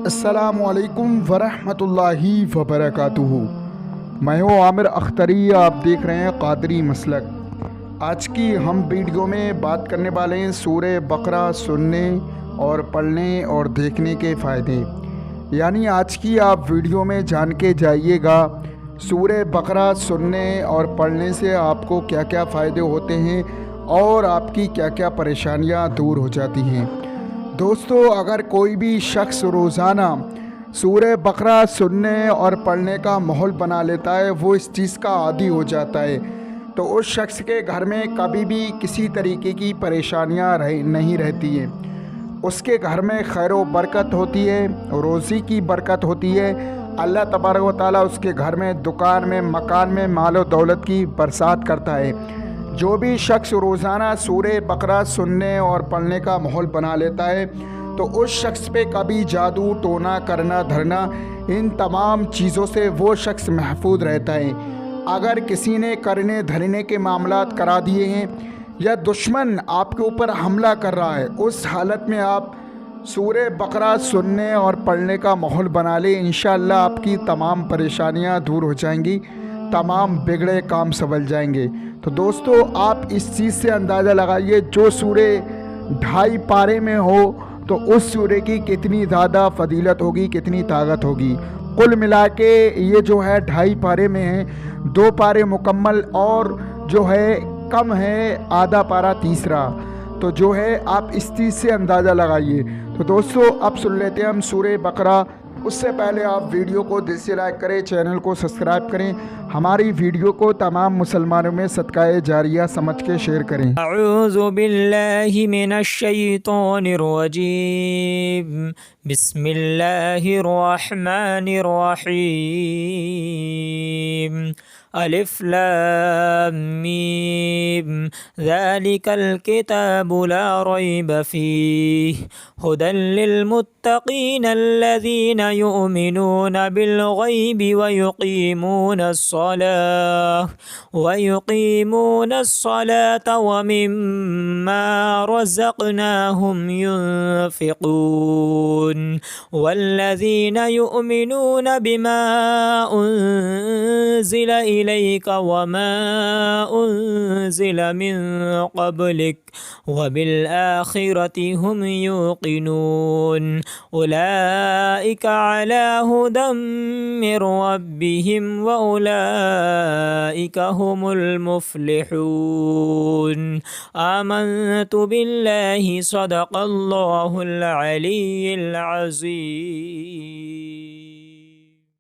السلام علیکم ورحمۃ اللہ وبرکاتہ۔ میں ہوں عامر اختری، آپ دیکھ رہے ہیں قادری مسلک۔ آج کی ہم ویڈیو میں بات کرنے والے ہیں سورہ بقرہ سننے اور پڑھنے اور دیکھنے کے فائدے، یعنی آج کی آپ ویڈیو میں جان کے جائیے گا سورہ بقرہ سننے اور پڑھنے سے آپ کو کیا کیا فائدے ہوتے ہیں اور آپ کی کیا کیا پریشانیاں دور ہو جاتی ہیں۔ دوستو، اگر کوئی بھی شخص روزانہ سورہ بقرہ سننے اور پڑھنے کا ماحول بنا لیتا ہے، وہ اس چیز کا عادی ہو جاتا ہے، تو اس شخص کے گھر میں کبھی بھی کسی طریقے کی پریشانیاں نہیں رہتی ہیں۔ اس کے گھر میں خیر و برکت ہوتی ہے، روزی کی برکت ہوتی ہے۔ اللہ تبارک و تعالیٰ اس کے گھر میں، دکان میں، مکان میں مال و دولت کی برسات کرتا ہے۔ جو بھی شخص روزانہ سورہ بقرہ سننے اور پڑھنے کا ماحول بنا لیتا ہے، تو اس شخص پہ کبھی جادو ٹونا کرنا دھرنا ان تمام چیزوں سے وہ شخص محفوظ رہتا ہے۔ اگر کسی نے کرنے دھرنے کے معاملات کرا دیے ہیں یا دشمن آپ کے اوپر حملہ کر رہا ہے، اس حالت میں آپ سورہ بقرہ سننے اور پڑھنے کا ماحول بنا لیں، انشاءاللہ آپ کی تمام پریشانیاں دور ہو جائیں گی، تمام بگڑے کام سنبھل جائیں گے۔ تو دوستو، آپ اس چیز سے اندازہ لگائیے، جو سورہ 2.5 پارے میں ہو تو اس سورہ کی کتنی زیادہ فضیلت ہوگی، کتنی طاقت ہوگی۔ کل ملا کے یہ جو ہے 2.5 پارے میں ہے، 2 پارے مکمل اور جو ہے کم ہے آدھا پارا تیسرا، تو جو ہے آپ اس چیز سے اندازہ لگائیے۔ تو دوستو، اب سن لیتے ہیں ہم سورہ بقرہ۔ اس سے پہلے آپ ویڈیو کو دل سے لائک کریں، چینل کو سبسکرائب کریں، ہماری ویڈیو کو تمام مسلمانوں میں صدقہ جاریہ سمجھ کے شیئر کریں۔ اعوذ باللہ من الشیطان الرجیم، بسم اللہ الرحمن الرحیم۔ الف لام میم، ذالک الکتاب لا ریب فیہ، ھدی للمتقین الذین یؤمنون بالغیب ویقیمون الصلاة ومما رزقناهم ينفقون، والذین یؤمنون بما انزل إليك وما أنزل من قبلك وبالآخرة هم يوقنون، أولئك على هدى من ربهم وأولئك هم المفلحون۔ آمنت بالله، صدق الله العلي العظيم۔